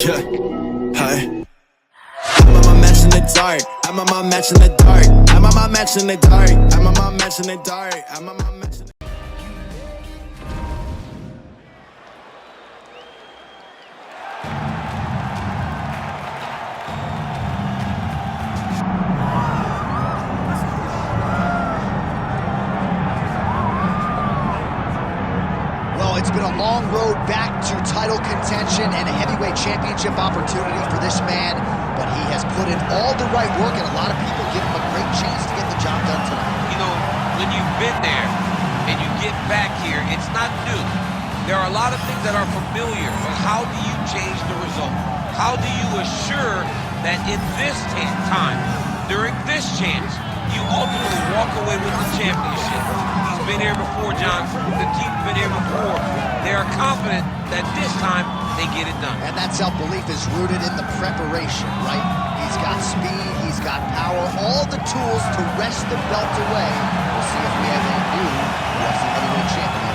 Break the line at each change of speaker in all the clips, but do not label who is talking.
Yeah, hi. I'm on my match in the dark. I'm on my match in the dark. I'm on my match in the dark. I'm on my match in the dark. I'm on my match in the
It's been a long road back to title contention and a heavyweight championship opportunity for this man, but he has put in all the right work, and a lot of people give him a great chance to get the job done tonight.
You know, when you've been there and you get back here, it's not new. There are a lot of things that are familiar, but how do you change the result? How do you assure that in this time, during this chance, you ultimately walk away with the championship? He's been here before, John. The team's been here before. They are confident that this time they get it done.
And that self-belief is rooted in the preparation, right? He's got speed, he's got power, all the tools to wrest the belt away. We'll see if we have a new UFC heavyweight champion.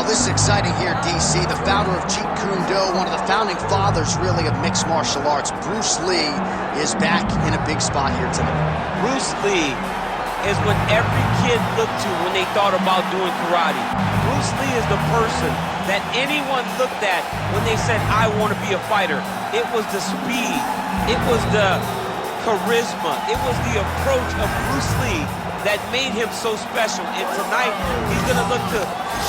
This is exciting here, DC. The founder of Jeet Kune Do, one of the founding fathers, really, of mixed martial arts, Bruce Lee, is back in a big spot here tonight.
Bruce Lee is what every kid looked to when they thought about doing karate. Bruce Lee is the person that anyone looked at when they said, I want to be a fighter. It was the speed. It was the charisma. It was the approach of Bruce Lee that made him so special. And tonight, he's going to look to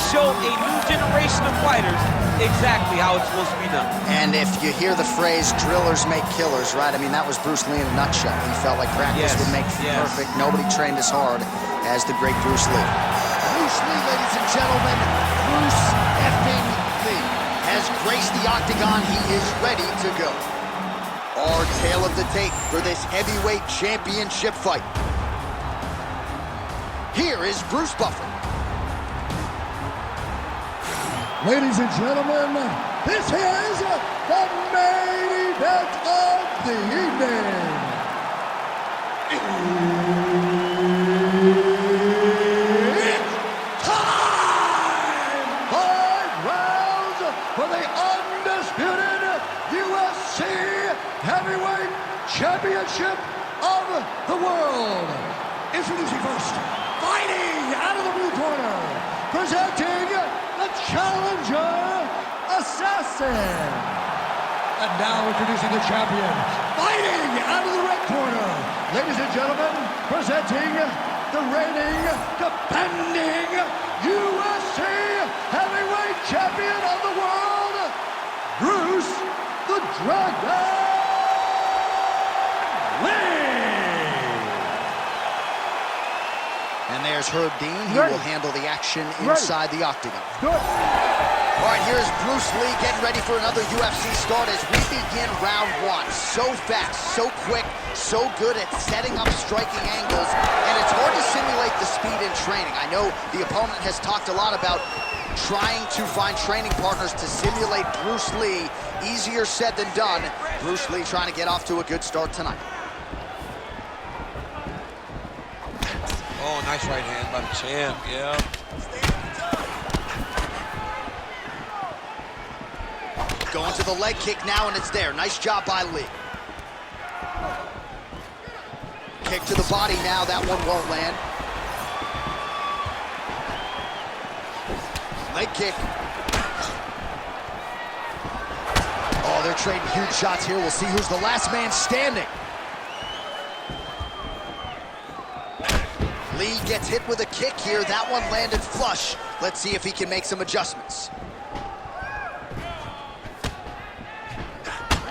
show a new generation of fighters exactly how it's supposed to be done.
And if you hear the phrase, drillers make killers, right? I mean, that was Bruce Lee in a nutshell. He felt like practice would make perfect. Nobody trained as hard as the great Bruce Lee. Bruce Lee, ladies and gentlemen, Bruce effing Lee has graced the octagon. He is ready to go. Our tale of the tape for this heavyweight championship fight. Here is Bruce Buffer.
Ladies and gentlemen, this is the main event of the evening. It's time! 5 rounds for the undisputed UFC Heavyweight Championship of the world. Introducing first, fighting out of the blue corner, presenting the challenger, Assassin. And now introducing the champion, fighting out of the red corner. Ladies and gentlemen, presenting the reigning, defending UFC Heavyweight Champion of the world, Bruce the Dragon Lee.
And there's Herb Dean. He will handle the action inside the octagon. All right, here's Bruce Lee getting ready for another UFC start as we begin round 1. So fast, so quick, so good at setting up striking angles, and it's hard to simulate the speed in training. I know the opponent has talked a lot about trying to find training partners to simulate Bruce Lee. Easier said than done. Bruce Lee trying to get off to a good start tonight.
Oh, nice right hand by the champ, yeah.
Going to the leg kick now, and it's there. Nice job by Lee. Kick to the body now. That one won't land. Leg kick. Oh, they're trading huge shots here. We'll see who's the last man standing. Lee gets hit with a kick here. That one landed flush. Let's see if he can make some adjustments.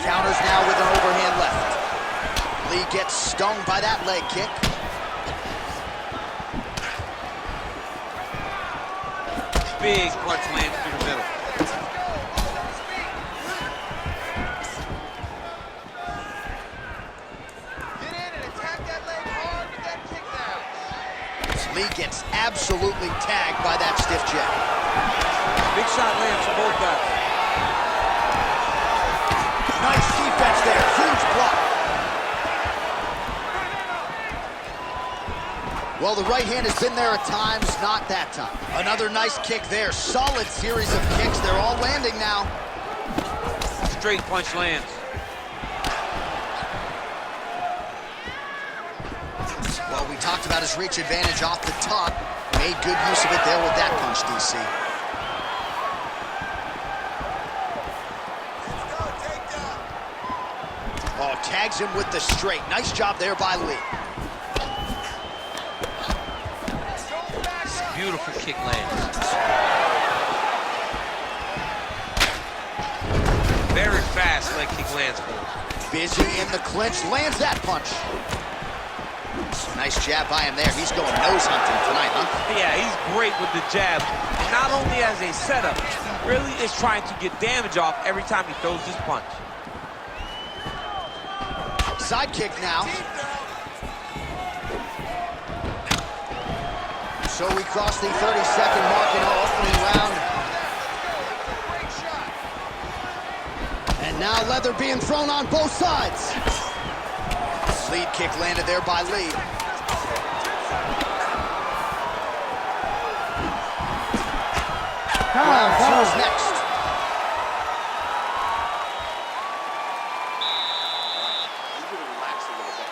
Counters now with an overhand left. Lee gets stung by that leg kick.
Big punch lands through the middle.
Lee gets absolutely tagged by that stiff jab.
Big shot lands for both guys.
Nice defense there, huge block. Well, the right hand has been there at times, not that time. Another nice kick there, solid series of kicks. They're all landing now.
Straight punch lands.
Well, we talked about his reach advantage off the top. Made good use of it there with that punch, DC. Oh, tags him with the straight. Nice job there by Lee.
Beautiful kick lands. Very fast leg kick lands for him.
Busy in the clinch, lands that punch. Nice jab by him there. He's going nose hunting tonight, huh?
Yeah, he's great with the jab. And not only as a setup, he really is trying to get damage off every time he throws this punch.
Side kick now. So we cross the 30-second mark in our opening round. And now leather being thrown on both sides. Lead kick landed there by Lee. Round two is next.
You can relax a little bit.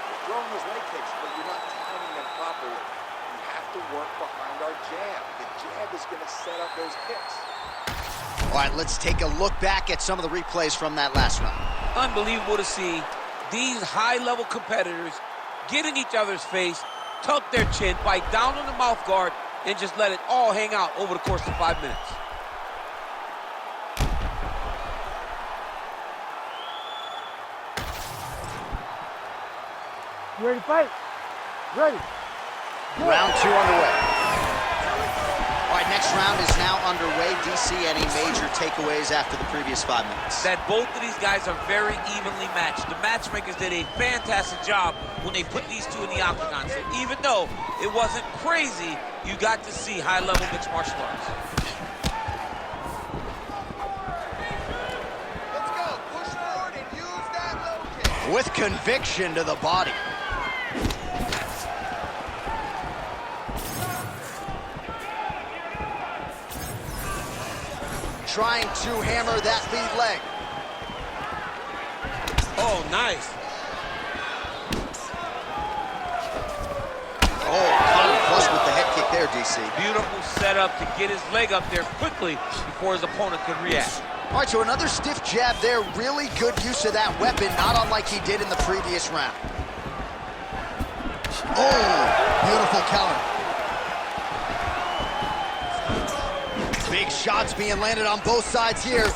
You're throwing those leg kicks, but you're not timing them properly. You have to work behind our jab. The jab is going to set up those kicks.
All right, let's take a look back at some of the replays from that last round.
Unbelievable to see these high-level competitors get in each other's face, tuck their chin, bite down on the mouth guard, and just let it all hang out over the course of 5 minutes.
You ready to fight? Ready.
Round two underway. All right, next round is now underway. DC, any major takeaways after the previous 5 minutes?
That both of these guys are very evenly matched. The matchmakers did a fantastic job when they put these two in the octagon. So even though it wasn't crazy, you got to see high-level mixed martial arts.
Let's go. Push forward and use that low kick.
With conviction to the body. Trying to hammer that lead leg.
Oh, nice.
Oh, caught him flush with the head kick there, DC.
Beautiful setup to get his leg up there quickly before his opponent could react.
All right, so another stiff jab there. Really good use of that weapon, not unlike he did in the previous round. Oh, beautiful counter. Big shots being landed on both sides here.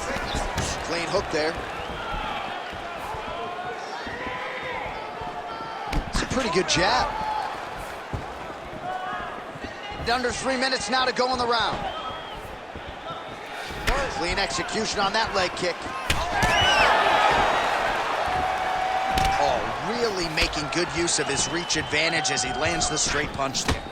Clean hook there. It's a pretty good jab. Under 3 minutes now to go in the round. Clean execution on that leg kick. Oh, really making good use of his reach advantage as he lands the straight punch there.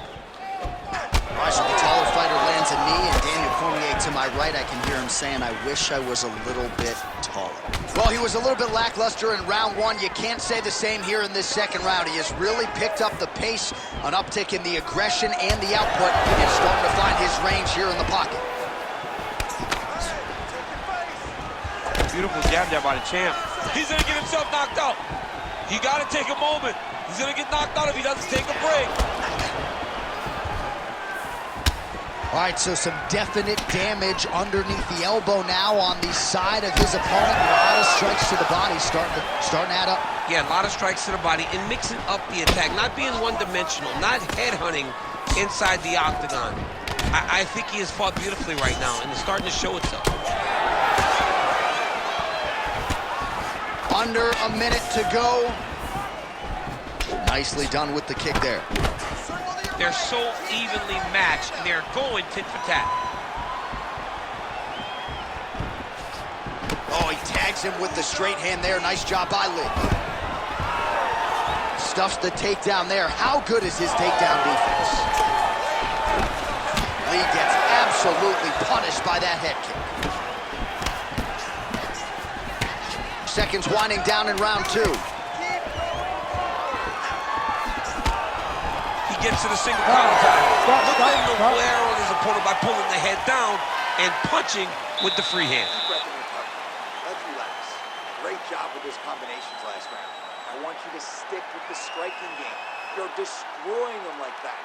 All right, so the taller fighter lands a knee, and Daniel Cormier to my right, I can hear him saying, I wish I was a little bit taller. Well, he was a little bit lackluster in round one. You can't say the same here in this second round. He has really picked up the pace, an uptick in the aggression and the output, and starting to find his range here in the pocket.
Beautiful jab there by the champ. He's gonna get himself knocked out. You gotta take a moment. He's gonna get knocked out if he doesn't take a break.
All right, so some definite damage underneath the elbow now on the side of his opponent. A lot of strikes to the body starting to add up.
Yeah, a lot of strikes to the body and mixing up the attack, not being one-dimensional, not headhunting inside the octagon. I think he has fought beautifully right now, and it's starting to show itself.
Under a minute to go. Nicely done with the kick there.
They're so evenly matched, and they're going tit for tat.
Oh, he tags him with the straight hand there. Nice job by Lee. Stuffs the takedown there. How good is his takedown defense? Lee gets absolutely punished by that head kick. Seconds winding down in round 2.
He gets to the single counter tackle. Look at him to wear on his opponent by pulling the head down and punching with the free hand.
Deep breath in your tongue. Let's relax. Great job with those combinations last round. I want you to stick with the striking game. You're destroying them like that.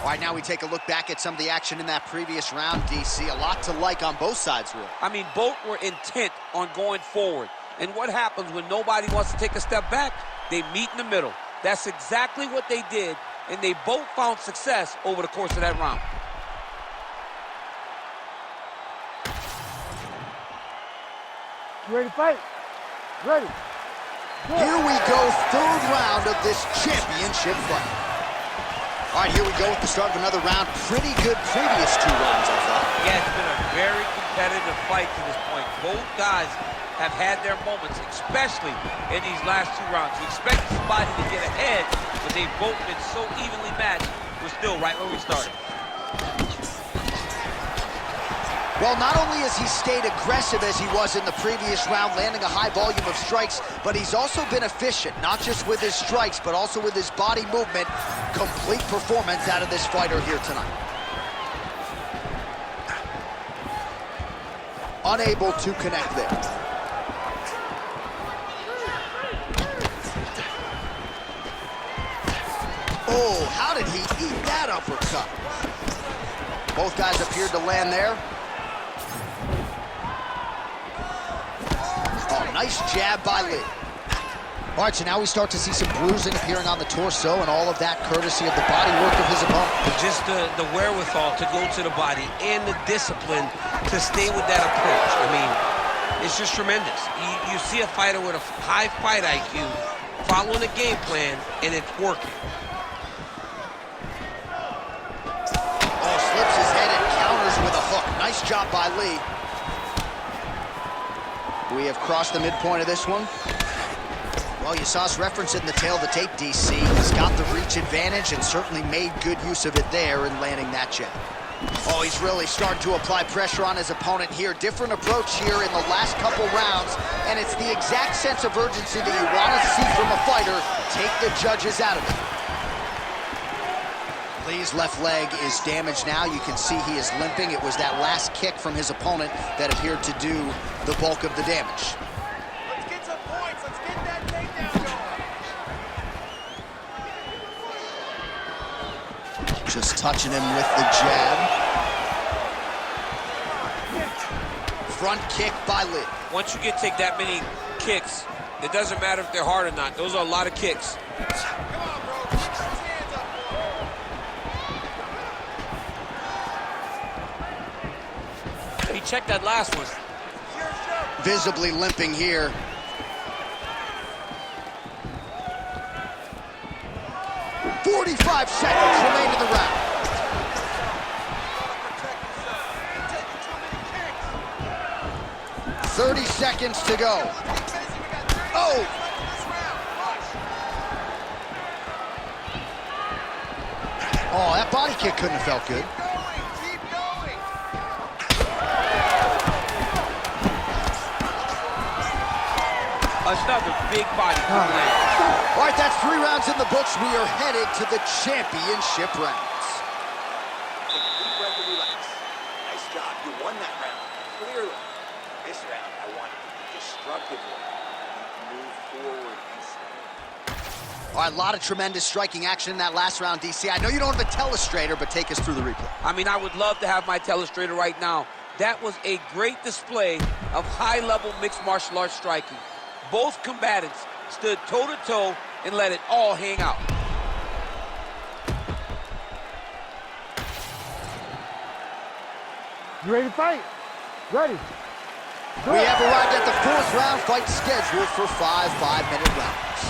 All right, now we take a look back at some of the action in that previous round, DC. A lot to like on both sides, really.
I mean, both were intent on going forward. And what happens when nobody wants to take a step back? They meet in the middle. That's exactly what they did, and they both found success over the course of that round.
You ready to fight? Ready. Good.
Here we go, third round of this championship fight. All right, here we go with the start of another round. Pretty good previous 2 rounds, I thought.
Yeah, it's been a very competitive fight to this point. Both guys have had their moments, especially in these last 2 rounds. You expect somebody to get ahead, but they've both been so evenly matched. We're still right where we started.
Well, not only has he stayed aggressive as he was in the previous round, landing a high volume of strikes, but he's also been efficient, not just with his strikes, but also with his body movement. Complete performance out of this fighter here tonight. Unable to connect there. Oh, how did he eat that uppercut? Both guys appeared to land there. Oh, nice jab by Lee. All right, so now we start to see some bruising appearing on the torso, and all of that courtesy of the body work of his opponent.
Just the wherewithal to go to the body and the discipline to stay with that approach. I mean, it's just tremendous. You see a fighter with a high fight IQ following a game plan, and it's working.
Oh, slips his head and counters with a hook. Nice job by Lee. We have crossed the midpoint of this one. Well, you saw us reference it in the tail of the tape, DC. He's got the reach advantage and certainly made good use of it there in landing that jab. Oh, he's really starting to apply pressure on his opponent here. Different approach here in the last couple rounds, and it's the exact sense of urgency that you want to see from a fighter. Take the judges out of it. Lee's left leg is damaged now. You can see he is limping. It was that last kick from his opponent that appeared to do the bulk of the damage.
Let's get some points. Let's get that takedown going.
Just touching him with the jab. Front kick by Lee.
Once you take that many kicks, it doesn't matter if they're hard or not. Those are a lot of kicks.
Come on, bro. Put those hands up.
He checked that last one.
Visibly limping here. "45 seconds remain in the round.
Taking too many kicks.
30 seconds to go. Oh! Oh, that body kick couldn't have felt good.
Keep going.
Another big body kick land.
All right, that's 3 rounds in the books. We are headed to the championship rounds.
Take a deep breath and relax. Nice job. You won that round. Clearly. This round, I want you to be destructive. Move forward and stay.
All right, a lot of tremendous striking action in that last round, DC. I know you don't have a telestrator, but take us through the replay.
I mean, I would love to have my telestrator right now. That was a great display of high-level mixed martial arts striking. Both combatants stood toe-to-toe and let it all hang out.
You ready to fight? Ready.
We have arrived at the 4th round fight scheduled for 5 5-minute rounds.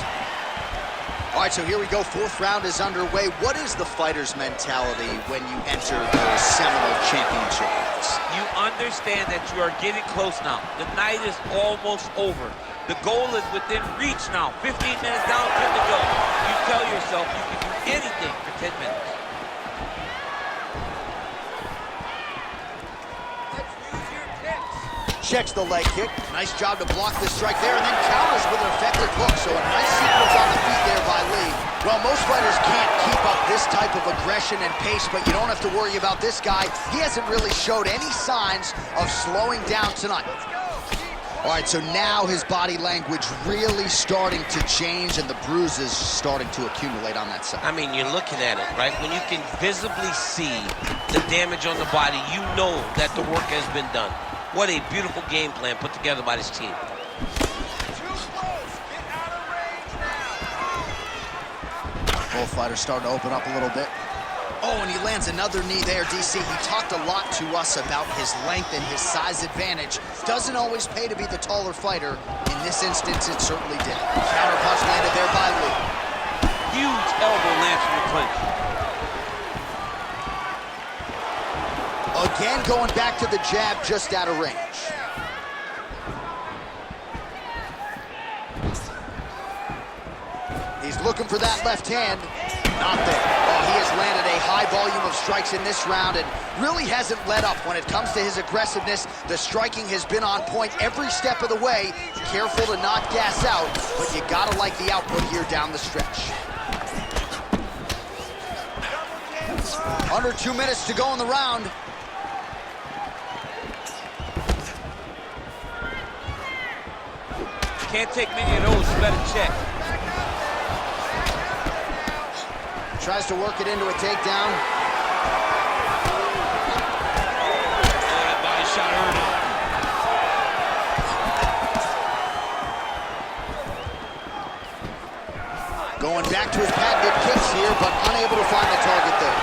All right, so here we go. 4th round is underway. What is the fighter's mentality when you enter those seminal championship rounds?
You understand that you are getting close now. The night is almost over. The goal is within reach now. 15 minutes down, 10 to go. You tell yourself you can do anything for 10 minutes.
checks the leg kick. Nice job to block the strike there, and then counters with an effective hook. So a nice sequence on the feet there by Lee. Well, most fighters can't keep up this type of aggression and pace, but you don't have to worry about this guy. He hasn't really showed any signs of slowing down tonight. All right, so now his body language really starting to change, and the bruises starting to accumulate on that side.
I mean, you're looking at it, right? When you can visibly see the damage on the body, you know that the work has been done. What a beautiful game plan put together by this team.
Both fighters starting to open up a little bit. Oh, and he lands another knee there, DC. He talked a lot to us about his length and his size advantage. Doesn't always pay to be the taller fighter. In this instance, it certainly did. Counter punch landed there by Lee.
Huge elbow lands from the clinch.
Again, going back to the jab, just out of range. He's looking for that left hand. Not there. Oh, he has landed a high volume of strikes in this round and really hasn't let up when it comes to his aggressiveness. The striking has been on point every step of the way. Careful to not gas out, but you gotta like the output here down the stretch. Under 2 minutes to go in the round.
Can't take many of those, you better check.
Tries to work it into a takedown.
That body shot hurt him.
Going back to his patented kicks here, but unable to find the target there.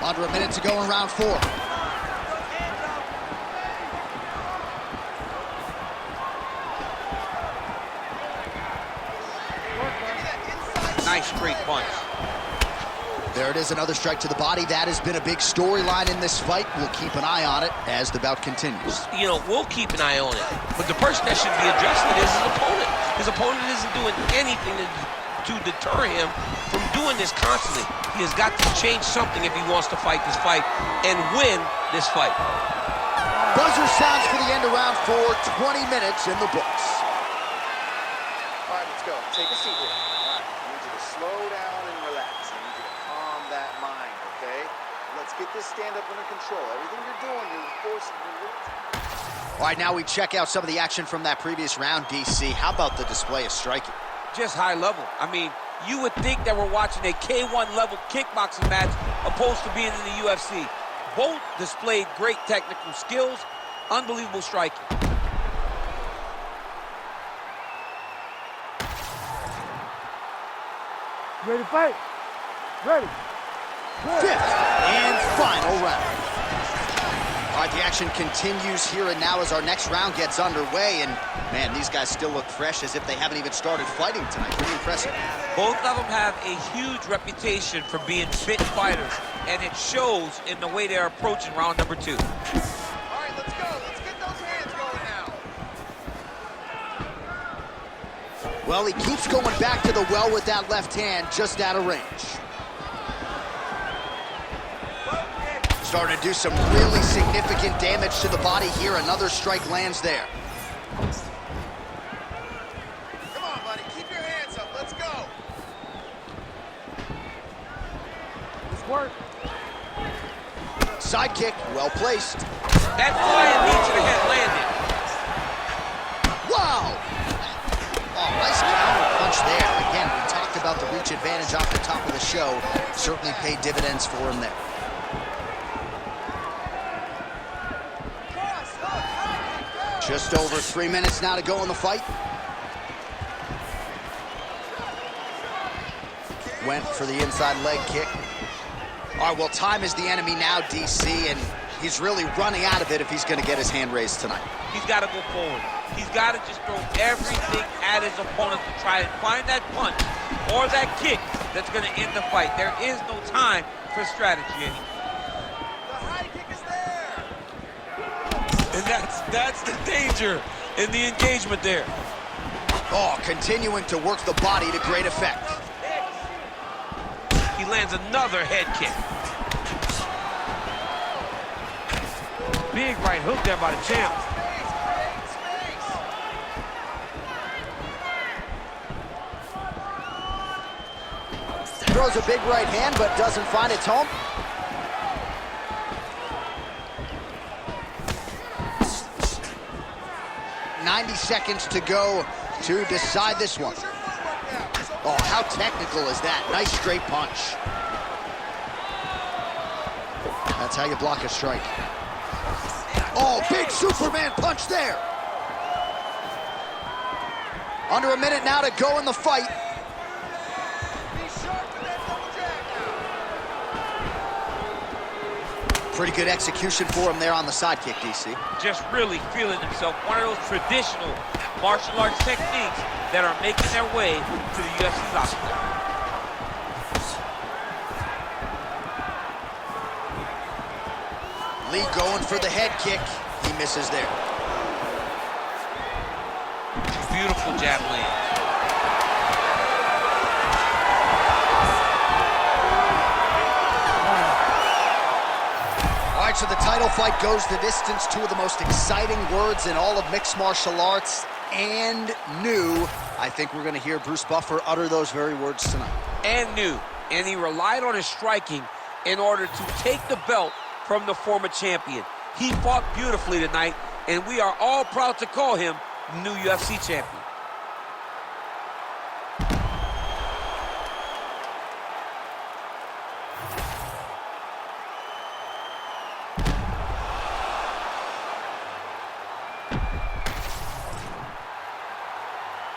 Under a minute to go in round 4.
Nice straight punch.
There it is, another strike to the body. That has been a big storyline in this fight. We'll keep an eye on it as the bout continues.
You know, we'll keep an eye on it. But the person that should be addressing it is his opponent. His opponent isn't doing anything to deter him from doing this constantly. He has got to change something if he wants to fight this fight and win this fight.
Buzzer sounds for the end of round 4, 20 minutes in the books.
All right, let's go. Take a seat here. All right, I need you to slow down and relax. I need you to calm that mind, okay? Let's get this stand-up under control. Everything you're doing, you're forcing your will.
All right, now we check out some of the action from that previous round, DC. How about the display of striking?
Just high level. I mean, you would think that we're watching a K1 level kickboxing match opposed to being in the UFC. Both displayed great technical skills, unbelievable striking.
Ready to fight? Ready. Good.
5th and final round. All right, the action continues here and now as our next round gets underway. And, man, these guys still look fresh as if they haven't even started fighting tonight. Pretty impressive.
Both of them have a huge reputation for being fit fighters, and it shows in the way they're approaching round number 2.
All right, let's go. Let's get those hands going now.
Well, he keeps going back to the well with that left hand, just out of range. Starting to do some really significant damage to the body here. Another strike lands there.
Come on, buddy. Keep your hands up. Let's go.
Let's work.
Side kick, well placed.
That flying knee to the head landed.
Wow! Oh, nice counter punch there. Again, we talked about the reach advantage off the top of the show. Certainly paid dividends for him there. Just over 3 minutes now to go in the fight. Went for the inside leg kick. All right, well, time is the enemy now, DC, and he's really running out of it if he's going to get his hand raised tonight.
He's got to go forward. He's got to just throw everything at his opponent to try and find that punch or that kick that's going to end the fight. There is no time for strategy anymore. And that's the danger in the engagement there.
Oh, continuing to work the body to great effect.
He lands another head kick. big right hook there by the champ.
Throws a big right hand, but doesn't find its home. "90 seconds to go to decide this one." Oh, how technical is that? Nice straight punch. That's how you block a strike. Oh, big Superman punch there. Under a minute now to go in the fight. Pretty good execution for him there on the sidekick, DC.
Just really feeling himself. One of those traditional martial arts techniques that are making their way to the UFC's octagon.
Lee going for the head kick. He misses there.
Beautiful jab land.
All right, so the title fight goes the distance. Two of the most exciting words in all of mixed martial arts, and new. I think we're going to hear Bruce Buffer utter those very words tonight.
And new. And he relied on his striking in order to take the belt from the former champion. He fought beautifully tonight, and we are all proud to call him new UFC champion.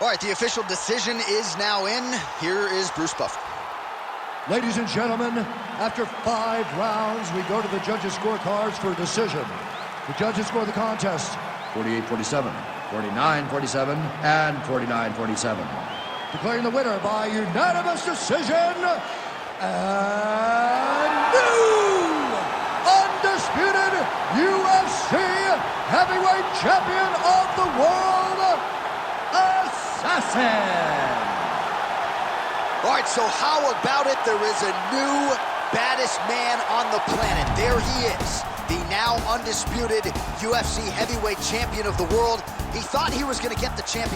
All right, the official decision is now in. Here is Bruce Buffer.
Ladies and gentlemen, after 5 rounds, we go to the judges' scorecards for a decision. The judges score the contest 48-47, 49-47, and 49-47. Declaring the winner by unanimous decision, and new undisputed UFC heavyweight champion of the world, Assassin.
All right, so how about it? There is a new baddest man on the planet. There he is, the now undisputed UFC heavyweight champion of the world. He thought he was going to get the championship.